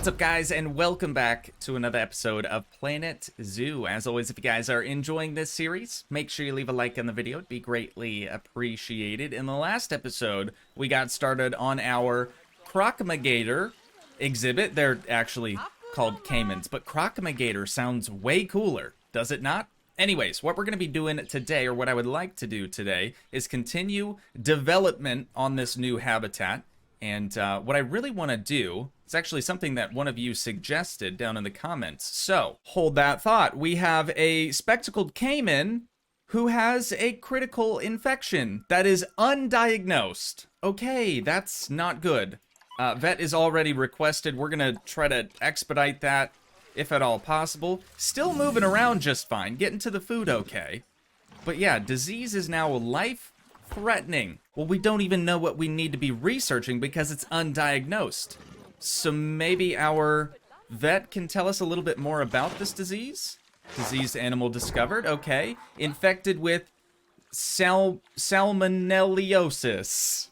What's up, guys, and welcome back to another episode of Planet Zoo. As always, if you guys are enjoying this series, make sure you leave a like on the video. It'd be greatly appreciated. In the last episode, we got started on our Crocomagator exhibit. They're actually called Caimans, but Crocomagator sounds way cooler, does it not? Anyways, what we're going to be doing today, or what I would like to do today, is continue development on this new habitat. And what I really want to do is actually something that one of you suggested down in the comments. So, hold that thought. We have a spectacled caiman who has a critical infection that is undiagnosed. Okay, that's not good. Vet is already requested. We're going to try to expedite that, if at all possible. Still moving around just fine, getting to the food okay. But yeah, disease is now life-threatening. Well, we don't even know what we need to be researching because it's undiagnosed. So maybe our vet can tell us a little bit more about this disease? Diseased animal discovered, okay. Infected with salmonellosis.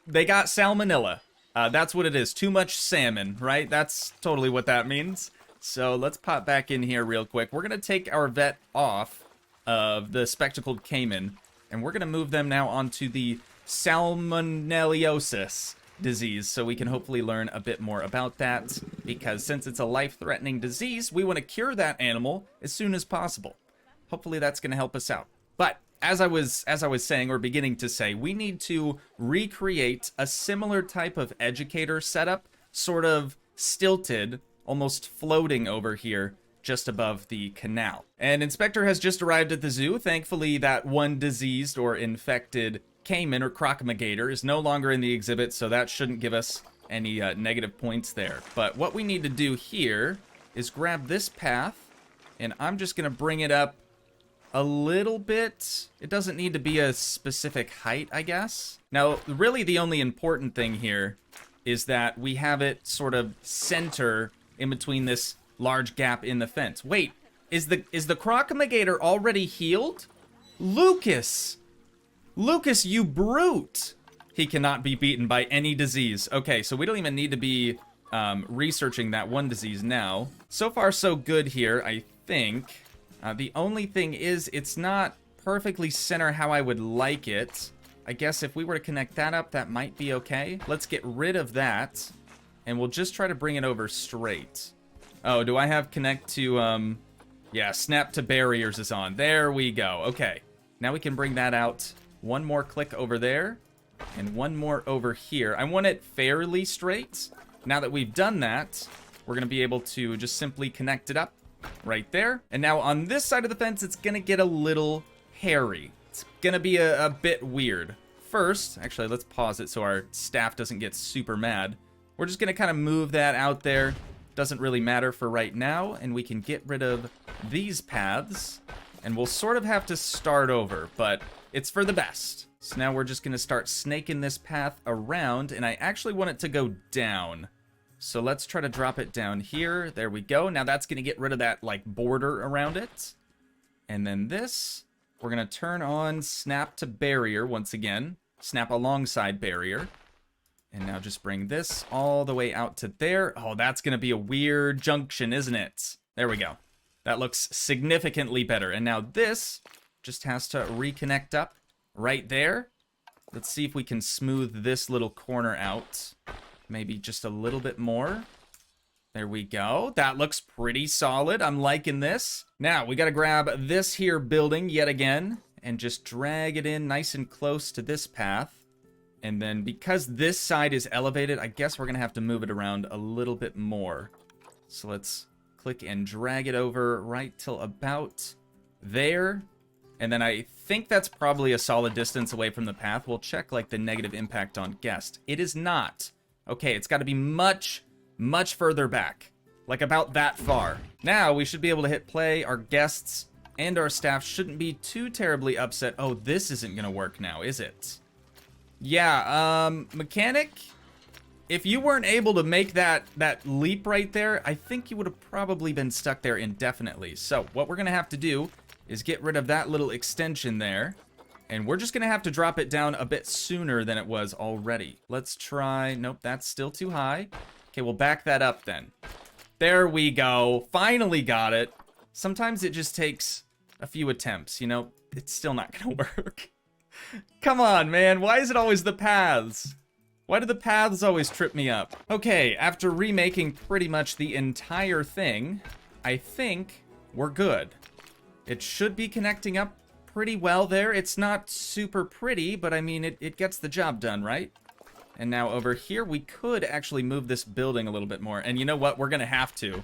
They got salmonella. That's what it is. Too much salmon, right? That's totally what that means. So let's pop back in here real quick. We're going to take our vet off of the spectacled caiman, and we're going to move them now onto the salmonellosis disease, so we can hopefully learn a bit more about that, because since it's a life-threatening disease, we want to cure that animal as soon as possible. Hopefully that's going to help us out. But as I was saying, or beginning to say, we need to recreate a similar type of educator setup, sort of stilted, almost floating over here, just above the canal. And Inspector has just arrived at the zoo. Thankfully, that one diseased or infected caiman or crocomagator is no longer in the exhibit, so that shouldn't give us any negative points there. But what we need to do here is grab this path, and I'm just going to bring it up a little bit. It doesn't need to be a specific height, I guess. Now, really the only important thing here is that we have it sort of center in between this large gap in the fence. Wait, is the crocomagator already healed? Lucas, you brute! He cannot be beaten by any disease. Okay, so we don't even need to be researching that one disease now. So far, so good here, I think. The only thing is, it's not perfectly center how I would like it. I guess if we were to connect that up, that might be okay. Let's get rid of that, and we'll just try to bring it over straight. Oh, do I have connect to, yeah, snap to barriers is on. There we go. Okay, now we can bring that out. One more click over there, and one more over here. I want it fairly straight. Now that we've done that, we're going to be able to just simply connect it up right there. And now on this side of the fence, it's going to get a little hairy. It's going to be a bit weird. First, actually, let's pause it so our staff doesn't get super mad. We're just going to kind of move that out there. Doesn't really matter for right now, and we can get rid of these paths, and we'll sort of have to start over, but it's for the best. So now we're just going to start snaking this path around, and I actually want it to go down. So let's try to drop it down here. There we go. Now that's going to get rid of that, like, border around it. And then this, we're going to turn on snap to barrier once again. Snap alongside barrier. And now just bring this all the way out to there. Oh, that's going to be a weird junction, isn't it? There we go. That looks significantly better. And now this just has to reconnect up right there. Let's see if we can smooth this little corner out. Maybe just a little bit more. There we go. That looks pretty solid. I'm liking this. Now, we got to grab this here building yet again and just drag it in nice and close to this path. And then because this side is elevated, I guess we're going to have to move it around a little bit more. So let's click and drag it over right till about there. And then I think that's probably a solid distance away from the path. We'll check like the negative impact on guest. It is not. Okay, it's got to be much, much further back. Like about that far. Now we should be able to hit play. Our guests and our staff shouldn't be too terribly upset. Oh, this isn't going to work now, is it? Yeah, mechanic, if you weren't able to make that leap right there, I think you would have probably been stuck there indefinitely. So what we're going to have to do is get rid of that little extension there, and we're just going to have to drop it down a bit sooner than it was already. Let's try, nope, that's still too high. Okay, we'll back that up then. There we go. Finally got it. Sometimes it just takes a few attempts, you know? It's still not gonna work. Come on, man. Why is it always the paths? Why do the paths always trip me up? Okay, after remaking pretty much the entire thing, I think we're good. It should be connecting up pretty well there. It's not super pretty, but I mean, it gets the job done, right? And now over here, we could actually move this building a little bit more. And you know what? We're gonna have to,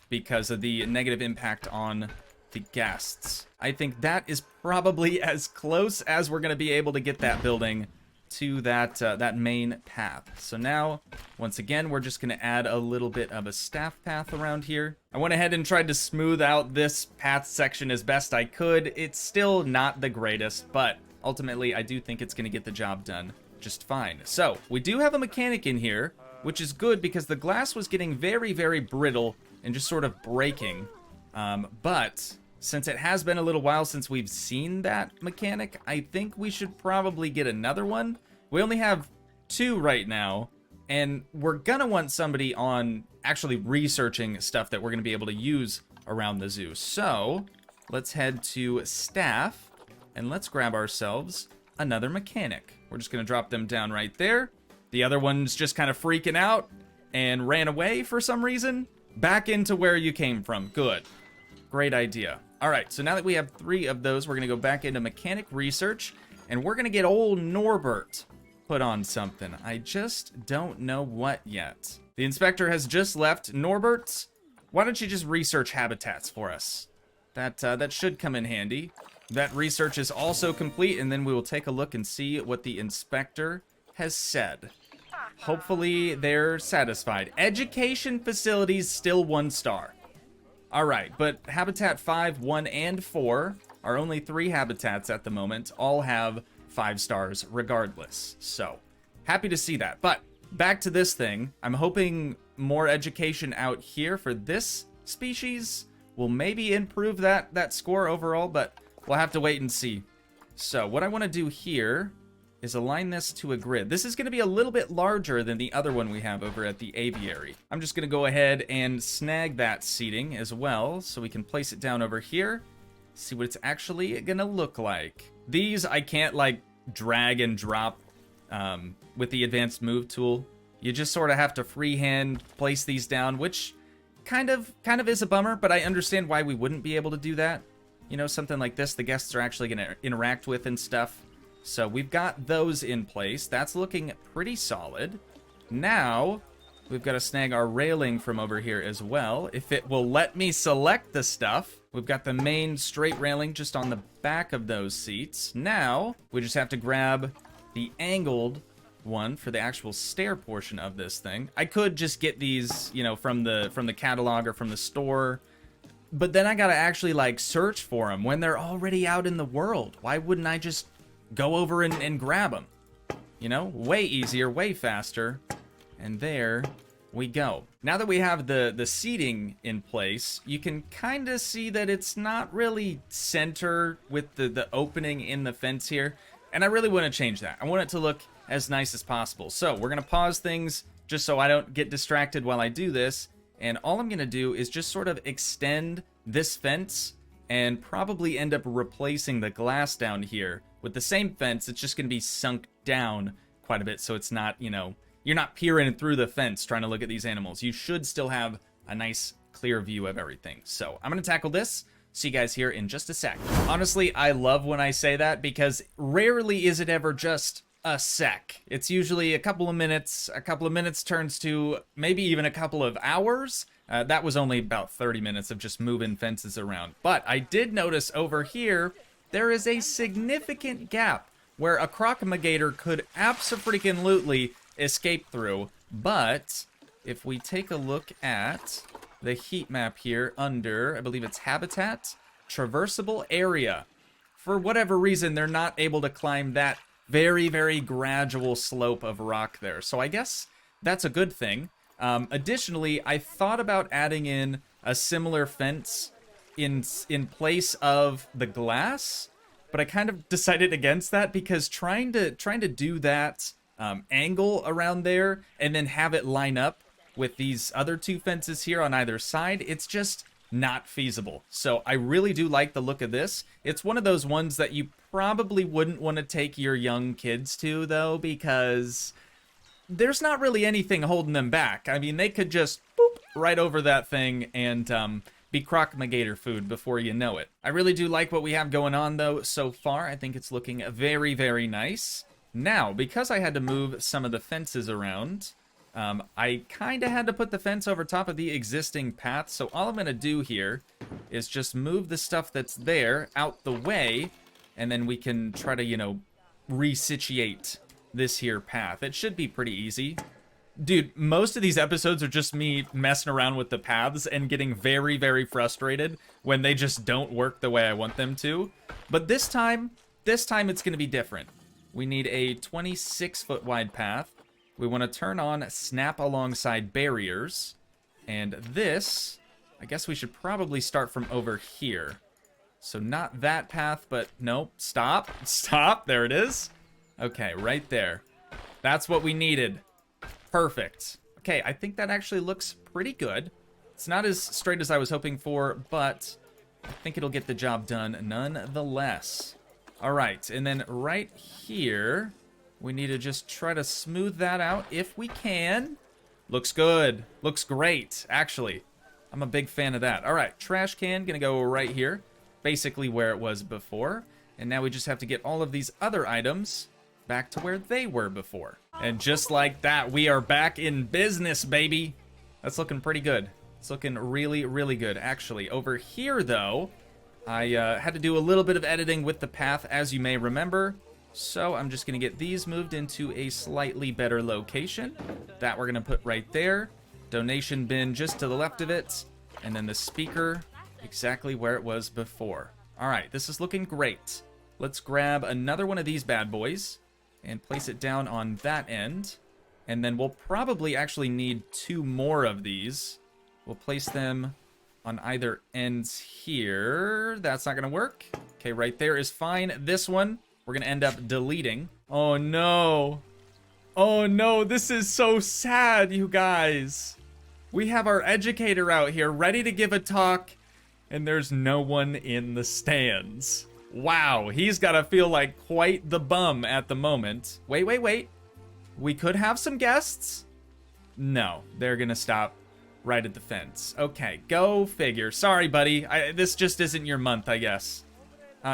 because of the negative impact on the guests. I think that is probably as close as we're gonna be able to get that building to that main path. So now, once again, we're just gonna add a little bit of a staff path around here. I went ahead and tried to smooth out this path section as best I could. It's still not the greatest, but ultimately I do think it's gonna get the job done just fine. So, we do have a mechanic in here, which is good because the glass was getting very, very brittle and just sort of breaking. But since it has been a little while since we've seen that mechanic, I think we should probably get another one. We only have 2 right now, and we're gonna want somebody on actually researching stuff that we're gonna be able to use around the zoo. So, let's head to staff, and let's grab ourselves another mechanic. We're just gonna drop them down right there. The other one's just kind of freaking out and ran away for some reason. Back into where you came from. Good. Great idea. All right, so now that we have 3 of those, we're gonna go back into mechanic research, and we're gonna get old Norbert put on something. I just don't know what yet. The inspector has just left. Norbert, why don't you just research habitats for us? That should come in handy. That research is also complete, and then we will take a look and see what the inspector has said. Hopefully they're satisfied. Education facilities still 1 star. All right, but Habitat 5, 1, and 4 are only 3 habitats at the moment. All have 5 stars regardless. So, happy to see that. But back to this thing. I'm hoping more education out here for this species will maybe improve that score overall, but we'll have to wait and see. So, what I want to do here is align this to a grid. This is going to be a little bit larger than the other one we have over at the aviary. I'm just going to go ahead and snag that seating as well, so we can place it down over here, see what it's actually going to look like. These I can't, like, drag and drop with the advanced move tool. You just sort of have to freehand place these down, which kind of is a bummer, but I understand why we wouldn't be able to do that. You know, something like this, the guests are actually going to interact with and stuff. So we've got those in place. That's looking pretty solid. Now, we've got to snag our railing from over here as well. If it will let me select the stuff. We've got the main straight railing just on the back of those seats. Now, we just have to grab the angled one for the actual stair portion of this thing. I could just get these, you know, from the catalog or from the store. But then I got to actually, like, search for them when they're already out in the world. Why wouldn't I just go over and grab them? You know, way easier, way faster. And there we go. Now that we have the seating in place, you can kind of see that it's not really center with the opening in the fence here. And I really want to change that. I want it to look as nice as possible. So we're going to pause things just so I don't get distracted while I do this. And all I'm going to do is just sort of extend this fence and probably end up replacing the glass down here with the same fence. It's just going to be sunk down quite a bit, so it's not, you know, you're not peering through the fence trying to look at these animals. You should still have a nice clear view of everything. So I'm going to tackle this. See you guys here in just a sec. Honestly, I love when I say that because rarely is it ever just a sec. It's usually a couple of minutes. A couple of minutes turns to maybe even a couple of hours. That was only about 30 minutes of just moving fences around. But I did notice over here, there is a significant gap where a crocomagator could abso-freaking-lutely escape through. But if we take a look at the heat map here under, I believe it's Habitat, Traversable Area. For whatever reason, they're not able to climb that very, very gradual slope of rock there. So I guess that's a good thing. Additionally, I thought about adding in a similar fence in place of the glass, but I kind of decided against that because trying to do that angle around there and then have it line up with these other two fences here on either side, it's just not feasible. So I really do like the look of this. It's one of those ones that you probably wouldn't want to take your young kids to, though, because there's not really anything holding them back. I mean, they could just boop right over that thing and be crocomagator food before you know it. I really do like what we have going on, though, so far. I think it's looking very, very nice. Now, because I had to move some of the fences around, I kind of had to put the fence over top of the existing path, so all I'm going to do here is just move the stuff that's there out the way, and then we can try to, you know, resituate this here path. It should be pretty easy. Dude, most of these episodes are just me messing around with the paths and getting very, very frustrated when they just don't work the way I want them to. But this time it's going to be different. We need a 26-foot wide path. We want to turn on snap alongside barriers. And this, I guess we should probably start from over here. So not that path, but nope. Stop. Stop. There it is. Okay, right there. That's what we needed. Perfect. Okay, I think that actually looks pretty good. It's not as straight as I was hoping for, but I think it'll get the job done nonetheless. All right, and then right here, we need to just try to smooth that out if we can. Looks good. Looks great, actually. I'm a big fan of that. All right, trash can gonna go right here, basically where it was before. And now we just have to get all of these other items back to where they were before. And just like that, we are back in business, baby. That's looking pretty good. It's looking really, really good, actually. Over here, though, I had to do a little bit of editing with the path, as you may remember. So I'm just going to get these moved into a slightly better location. That we're going to put right there. Donation bin just to the left of it. And then the speaker exactly where it was before. All right, this is looking great. Let's grab another one of these bad boys and place it down on that end. And then we'll probably actually need 2 more of these. We'll place them on either ends here. That's not gonna work. Okay, right there is fine. This one, we're gonna end up deleting. Oh no. Oh no, this is so sad, you guys. We have our educator out here ready to give a talk, and there's no one in the stands. Wow, he's gotta feel like quite the bum at the moment. Wait. We could have some guests? No, they're gonna stop right at the fence. Okay, go figure. Sorry, buddy. This just isn't your month, I guess.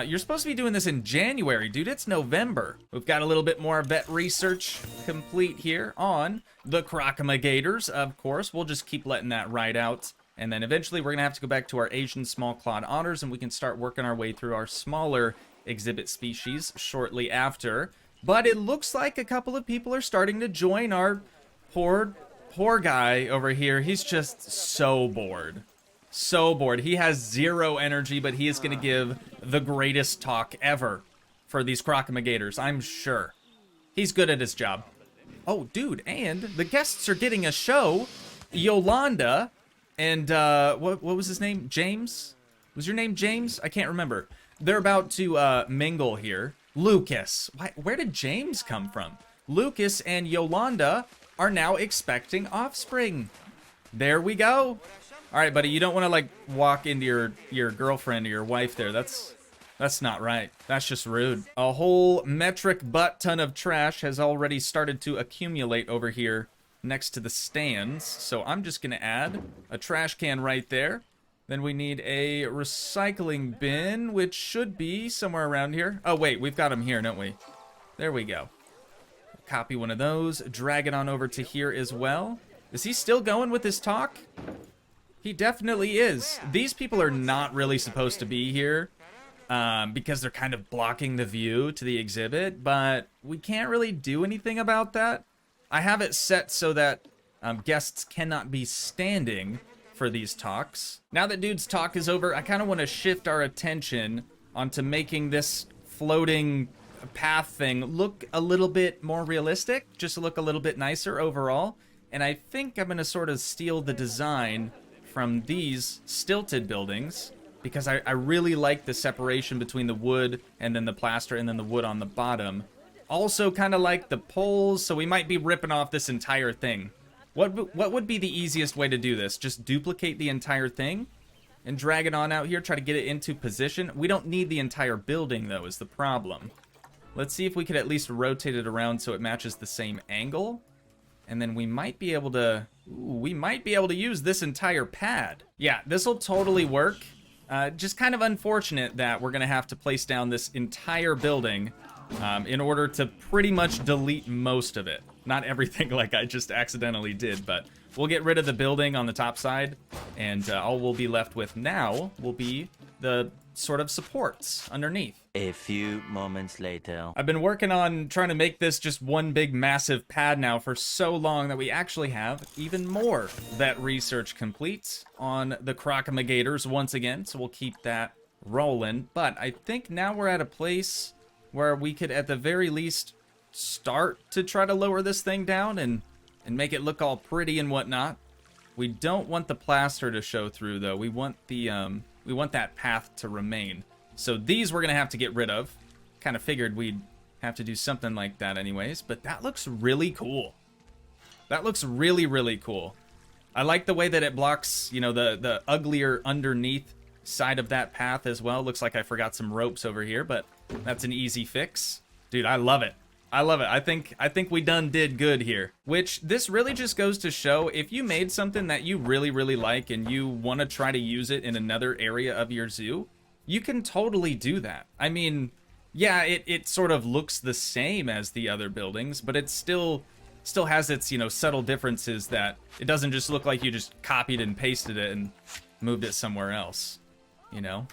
You're supposed to be doing this in January, dude. It's November. We've got a little bit more vet research complete here on the crocomagator. Of course, we'll just keep letting that ride out. And then eventually we're going to have to go back to our Asian small-clawed otters, and we can start working our way through our smaller exhibit species shortly after. But it looks like a couple of people are starting to join our poor guy over here. He's just so bored. So bored. He has 0 energy, but he is going to give the greatest talk ever for these crocomagator, I'm sure. He's good at his job. Oh, dude, and the guests are getting a show. Yolanda and, what was his name? James? Was your name James? I can't remember. They're about to, mingle here. Lucas. Where did James come from? Lucas and Yolanda are now expecting offspring. There we go. All right, buddy, you don't want to, like, walk into your girlfriend or your wife there. That's not right. That's just rude. A whole metric butt ton of trash has already started to accumulate over here next to the stands. So I'm just going to add a trash can right there. Then we need a recycling bin, which should be somewhere around here. Oh, wait, we've got them here, don't we? There we go. Copy one of those, drag it on over to here as well. Is he still going with his talk? He definitely is. These people are not really supposed to be here because they're kind of blocking the view to the exhibit, but we can't really do anything about that. I have it set so that guests cannot be standing for these talks. Now that dude's talk is over, I kind of want to shift our attention onto making this floating path thing look a little bit more realistic, just to look a little bit nicer overall. And I think I'm going to sort of steal the design from these stilted buildings because I really like the separation between the wood and then the plaster and then the wood on the bottom. Also kind of like the poles, so we might be ripping off this entire thing What would be the easiest way to do this? Just duplicate the entire thing and drag it on out here, try to get it into position. We don't need the entire building, though, is the problem. Let's see if we could at least rotate it around so it matches the same angle. And then we might be able to... Ooh, we might be able to use this entire pad. Yeah, this will totally work. Just kind of unfortunate that we're going to have to place down this entire building in order to pretty much delete most of it. Not everything like I just accidentally did, but we'll get rid of the building on the top side, and all we'll be left with now will be the sort of supports underneath. A few moments later. I've been working on trying to make this just one big massive pad now for so long that we actually have even more vet research complete on the crocamigators once again, so we'll keep that rolling. But I think now we're at a place where we could at the very least start to try to lower this thing down and make it look all pretty and whatnot. We don't want the plaster to show through, though. We want the we want that path to remain. So these we're gonna have to get rid of. Kind of figured we'd have to do something like that anyways, but that looks really cool. That looks really, really cool. I like the way that it blocks, you know, the uglier underneath side of that path as well. Looks like I forgot some ropes over here, but that's an easy fix. Dude, I love it. I love it. I think we done did good here. Which, this really just goes to show, if you made something that you really, really like and you want to try to use it in another area of your zoo, you can totally do that. I mean, yeah, it sort of looks the same as the other buildings, but it still has its, you know, subtle differences that it doesn't just look like you just copied and pasted it and moved it somewhere else, you know?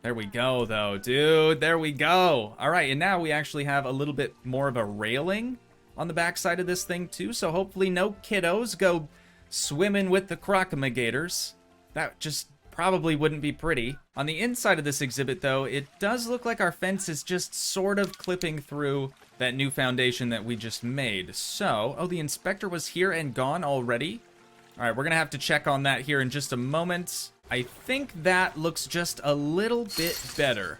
There we go, though, dude. There we go. All right, and now we actually have a little bit more of a railing on the backside of this thing, too. So hopefully no kiddos go swimming with the crocamigators. That just probably wouldn't be pretty. On the inside of this exhibit, though, it does look like our fence is just sort of clipping through that new foundation that we just made. So, oh, the inspector was here and gone already? All right, we're going to have to check on that here in just a moment. I think that looks just a little bit better.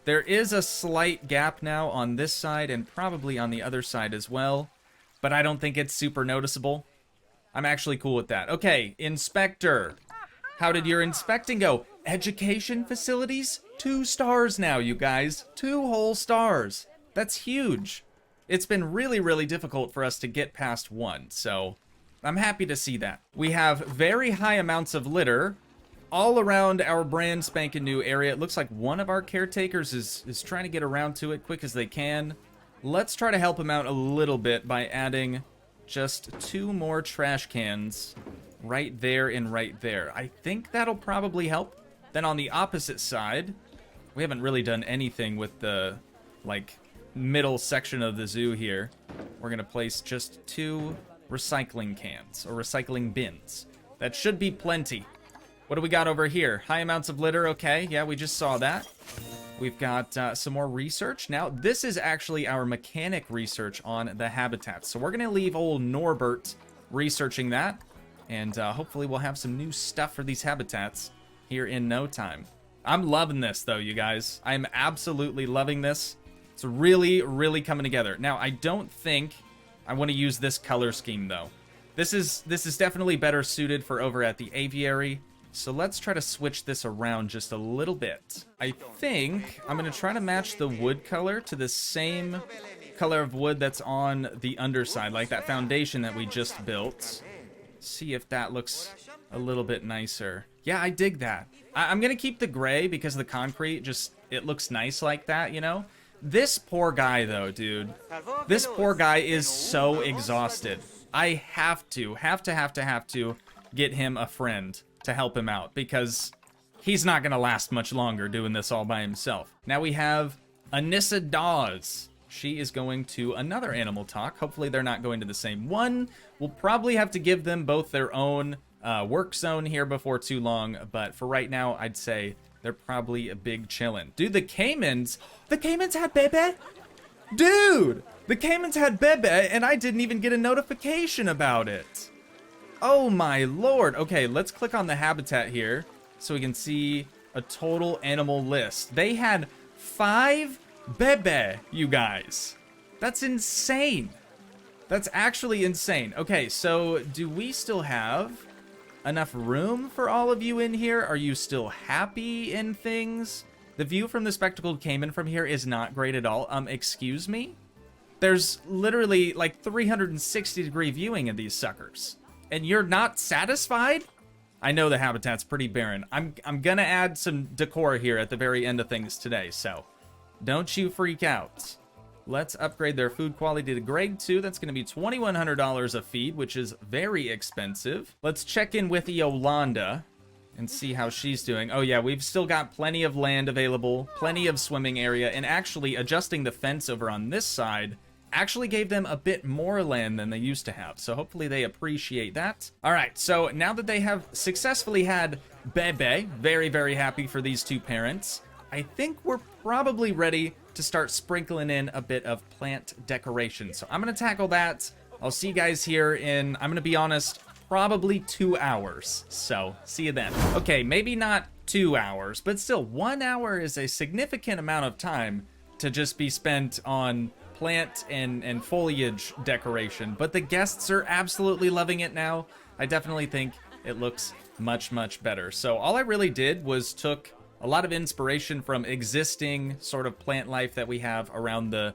There is a slight gap now on this side and probably on the other side as well, but I don't think it's super noticeable. I'm actually cool with that. Okay, inspector. How did your inspecting go? Education facilities? 2 stars now, you guys. 2 whole stars. That's huge. It's been really, really difficult for us to get past 1, so I'm happy to see that. We have very high amounts of litter all around our brand spanking new area. It looks like one of our caretakers is trying to get around to it quick as they can. Let's try to help him out a little bit by adding just 2 more trash cans right there and right there. I think that'll probably help. Then on the opposite side, we haven't really done anything with the, like, middle section of the zoo here. We're gonna place just 2 recycling cans, or recycling bins. That should be plenty. What do we got over here? High amounts of litter, okay. Yeah, we just saw that. We've got some more research. Now, this is actually our mechanic research on the habitats. So we're going to leave old Norbert researching that. And hopefully we'll have some new stuff for these habitats here in no time. I'm loving this, though, you guys. I'm absolutely loving this. It's really, really coming together. Now, I don't think I want to use this color scheme, though. This is definitely better suited for over at the aviary. So let's try to switch this around just a little bit. I think I'm going to try to match the wood color to the same color of wood that's on the underside, like that foundation that we just built. See if that looks a little bit nicer. Yeah, I dig that. I'm going to keep the gray because the concrete just, it looks nice like that, you know? This poor guy, though, dude. This poor guy is so exhausted. I have to get him a friend to help him out, because he's not going to last much longer doing this all by himself. Now we have Anissa Dawes. She is going to another animal talk. Hopefully they're not going to the same one. We'll probably have to give them both their own work zone here before too long, but for right now, I'd say they're probably a big chillin'. Dude, the Caimans had Bebe? Dude, the Caimans had Bebe, and I didn't even get a notification about it. Oh my lord. Okay, let's click on the habitat here so we can see a total animal list. They had 5 Bebe, you guys. That's insane. That's actually insane. Okay, so do we still have enough room for all of you in here? Are you still happy in things? The view from the spectacled Caiman from here is not great at all. Excuse me? There's literally like 360-degree viewing of these suckers. And you're not satisfied? I know the habitat's pretty barren. I'm gonna add some decor here at the very end of things today, so don't you freak out. Let's upgrade their food quality to grade 2. That's going to be $2,100 a feed, which is very expensive. Let's check in with Yolanda and see how she's doing. Oh yeah, we've still got plenty of land available, plenty of swimming area, and actually adjusting the fence over on this side actually gave them a bit more land than they used to have. So hopefully they appreciate that. All right, so now that they have successfully had Bebe, very, very happy for these two parents, I think we're probably ready to start sprinkling in a bit of plant decoration. So I'm going to tackle that. I'll see you guys here in, I'm going to be honest, probably 2 hours. So see you then. Okay, maybe not 2 hours, but still 1 hour is a significant amount of time to just be spent on plant and foliage decoration. But the guests are absolutely loving it now. I definitely think it looks much, much better. So all I really did was took a lot of inspiration from existing sort of plant life that we have around the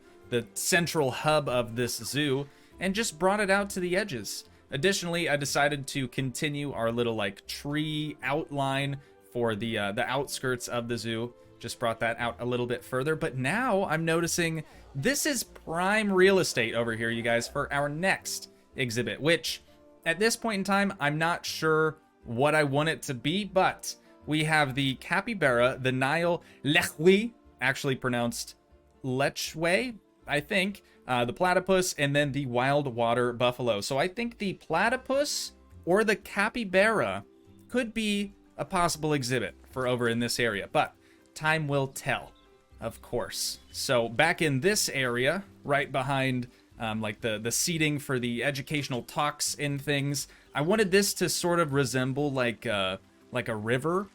central hub of this zoo and just brought it out to the edges. Additionally, I decided to continue our little like tree outline for the outskirts of the zoo. Just brought that out a little bit further, but now I'm noticing this is prime real estate over here, you guys, for our next exhibit, which at this point in time, I'm not sure what I want it to be, but we have the capybara, the Nile lechwe, actually pronounced lechwe, I think, the platypus, and then the wild water buffalo. So I think the platypus or the capybara could be a possible exhibit for over in this area, but time will tell, of course. So back in this area, right behind like the seating for the educational talks and things, I wanted this to sort of resemble like a river,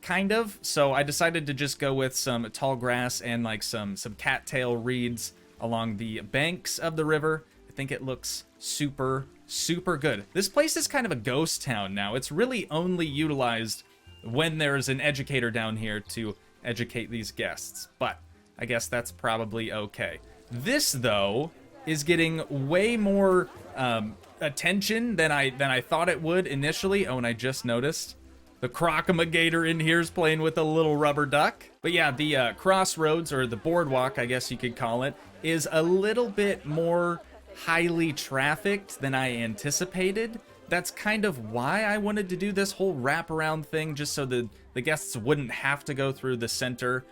kind of. So I decided to just go with some tall grass and like some cattail reeds along the banks of the river. I think it looks super, super good. This place is kind of a ghost town now. It's really only utilized when there's an educator down here to educate these guests, but I guess that's probably okay. This, though, is getting way more attention than I thought it would initially. Oh, and I just noticed the crocomagator in here is playing with a little rubber duck. But yeah, the crossroads, or the boardwalk, I guess you could call it, is a little bit more highly trafficked than I anticipated. That's kind of why I wanted to do this whole wraparound thing, just so the guests wouldn't have to go through the center.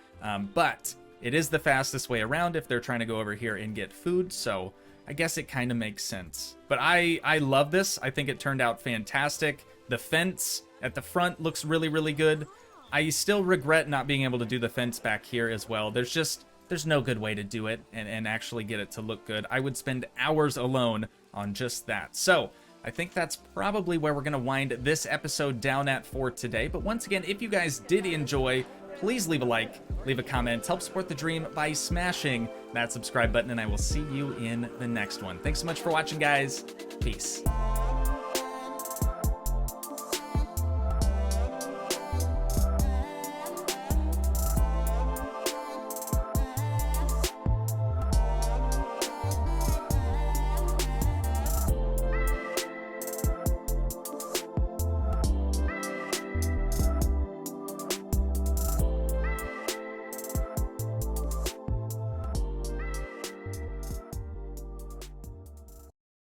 But it is the fastest way around if they're trying to go over here and get food, so I guess it kind of makes sense. But I love this. I think it turned out fantastic. The fence at the front looks really, really good. I still regret not being able to do the fence back here as well. There's no good way to do it and actually get it to look good. I would spend hours alone on just that. So I think that's probably where we're going to wind this episode down at for today. But once again, if you guys did enjoy, please leave a like, leave a comment, help support the dream by smashing that subscribe button, and I will see you in the next one. Thanks so much for watching, guys. Peace.